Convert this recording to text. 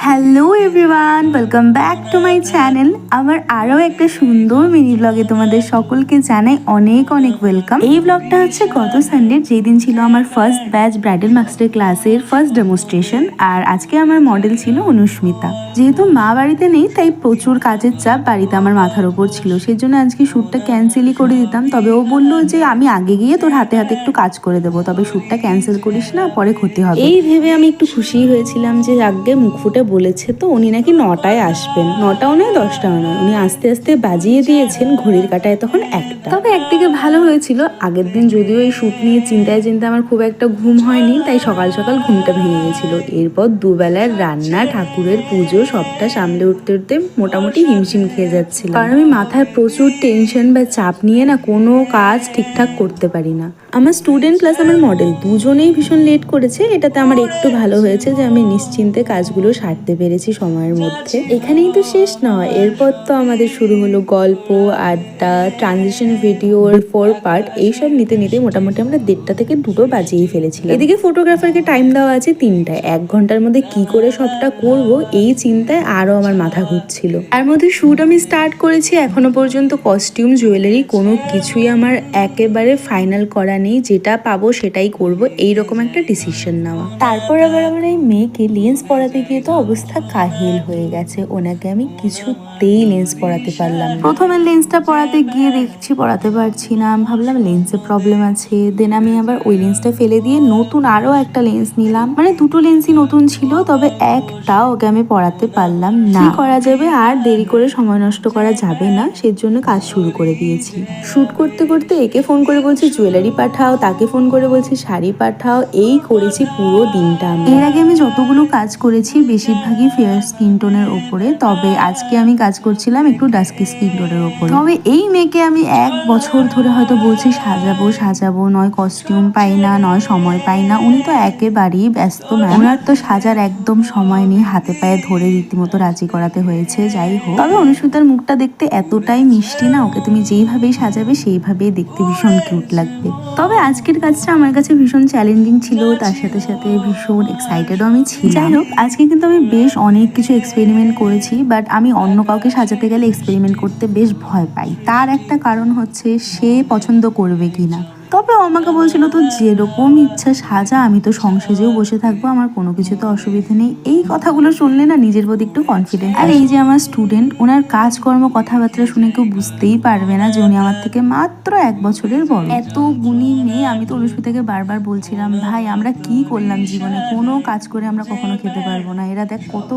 Hello everyone, welcome back to my channel. আমার আরও একটা সুন্দর মিনি ব্লগে তোমাদের সকলকে জানাই অনেক অনেক ওয়েলকাম। এই ব্লগটা হচ্ছে গত সানডে, যেদিন ছিল আমার ফার্স্ট ব্যাচ ব্রাইডাল মাস্টার ক্লাসের ফার্স্ট ডেমনস্ট্রেশন। আর আজকে আমার মডেল ছিল অনুস্মিতা। যেহেতু মা বাড়িতে নেই, তাই প্রচুর কাজের চাপ বাড়িতে আমার মাথার ওপর ছিল, সেই জন্য আজকে শ্যুটটা ক্যান্সেলই করে দিতাম। তবে ও বললো যে আমি আগে গিয়ে তোর হাতে হাতে একটু কাজ করে দেবো, তবে শ্যুটটা ক্যান্সেল করিস না, পরে ক্ষতি হবে। এই ভেবে আমি একটু খুশি হয়েছিলাম যে আগে মুখ ফুটে বলেছে তো উনি নাকি 9টায় আসবেন। 9টাও নয় 10টাও নয়, উনি আস্তে আস্তে বাজিয়ে দিয়েছেন। ঘড়ির কাঁটায় তখন 1টা। তবে একদিকে ভালো হয়েছিল, আগের দিন যদিও এই শ্যুট নিয়ে চিন্তায় আমার খুব একটা ঘুম হয়নি, তাই সকাল সকাল ঘুমটা ভেঙে গেছিল। এরপর দুবেলার রান্না, ঠাকুরের পুজো সবটা সামলে উঠতে উঠতে মোটামুটি হিমশিম খেয়ে যাচ্ছিল। কারণ আমি মাথায় প্রচুর টেনশন বা চাপ নিয়ে না কোনো কাজ ঠিকঠাক করতে পারি না। আমার স্টুডেন্ট প্লাস আমার মডেল দুজনেই ভীষণ লেট করেছে। এটাতে আমার একটু ভালো হয়েছে যে আমি নিশ্চিন্তে কাজগুলো সারতে পেরেছি সময়ের মধ্যে। এখানেই তো শেষ নয়, এরপর তো আমাদের শুরু হলো গল্প, আড্ডা, ট্রানজিশন ভিডিওর 4 পার্ট। এইসব নিতে নিতে মোটামুটি আমরা 1:30 থেকে 2টো বাজিয়েই ফেলেছিলাম। এদিকে ফটোগ্রাফারকে টাইম দেওয়া আছে 3টায়। 1 ঘন্টার মধ্যে কি করে সবটা করব এই চিন্তায় আরও আমার মাথা ঘুরছিল। তার মধ্যে শ্যুট আমি স্টার্ট করেছি, এখনো পর্যন্ত কস্টিউম, জুয়েলারি কোনো কিছুই আমার একেবারে ফাইনাল করা নেই। যেটা পাবো সেটাই করব, এইরকম একটা ডিসিশন নেওয়া। তারপর আবার আমার এই মেয়েকে লেন্স পরাতে গিয়ে তো অবস্থা কাহিল হয়ে গেছে। ওনাকে আমি কিছুতেই লেন্স পরাতে পারলাম না। প্রথমে লেন্সটা পরাতে গিয়ে দেখছি পরাতে পারছি না, ভাবলাম লেন্সে প্রবলেম আছে। দেন আমি আবার ওই লেন্সটা ফেলে দিয়ে নতুন আরও একটা লেন্স নিলাম। মানে 2টো লেন্সই নতুন ছিল, তবে একটা ওকে আমি পরাতে পারলাম না। কি করা যাবে, আর দেরি করে সময় নষ্ট করা যাবে না, সেজন্য কাজ শুরু করে দিয়েছি। শুট করতে করতে একে ফোন করে বলছি জুয়েলারি পাঠাও, তাকে ফোন করে বলছি শাড়ি পাঠাও। এই করেছি পুরো দিনটা। এর আগে আমি যতগুলো কাজ করেছি বেশিরভাগই ফেয়ার স্কিন টোনের ওপরে, তবে আজকে আমি কাজ করছিলাম একটু ডাস্কি স্কিন টোনের ওপরে। তবে এই মেয়েকে আমি 1 বছর ধরে হয়তো বলছি সাজাবো সাজাবো, নয় কস্টিউম পাই না, নয় সময় পাই না। উনি তো একেবারেই ব্যস্ত ম্যাম, ওনার তো সাজার একদম সময় নেই, হাতে পায়ে ধরে রীতিমতো রাজি করাতে হয়েছে। যাই হোক, তবে অনুস্মিতার মুখটা দেখতে এতটাই মিষ্টি না, ওকে তুমি যেইভাবেই সাজাবে সেইভাবেই দেখতে ভীষণ কিউট লাগবে। তবে আজকের কাজটা আমার কাছে ভীষণ চ্যালেঞ্জিং ছিল, তার সাথে সাথে ভীষণ এক্সাইটেডও আমি ছিলাম। যাই হোক, আজকে কিন্তু আমি বেশ অনেক কিছু এক্সপেরিমেন্ট করেছি, বাট আমি অন্য কাউকে সাজাতে গেলে এক্সপেরিমেন্ট করতে বেশ ভয় পাই। তার একটা কারণ হচ্ছে সে পছন্দ করবে কিনা। তবে ও আমাকে বলছিল তো যেরকম ইচ্ছা সাজা, আমি তো সংসেজেও বসে থাকবো, আমার কোনো কিছু তো অসুবিধা নেই। এই কথাগুলো শুনলে না নিজের প্রতি একটু কনফিডেন্স। আর এই যে আমার স্টুডেন্ট, ওনার কাজকর্ম কথাবার্তা শুনে কেউ বুঝতেই পারবে না যে উনি আমার থেকে মাত্র 1 বছরের বড়। এত গুণী মেয়ে। আমি তো অনুস্মিতাকে বারবার বলছিলাম, ভাই আমরা কি করলাম জীবনে, কোনো কাজ করে আমরা কখনো খেতে পারবো না। এরা দেখ কত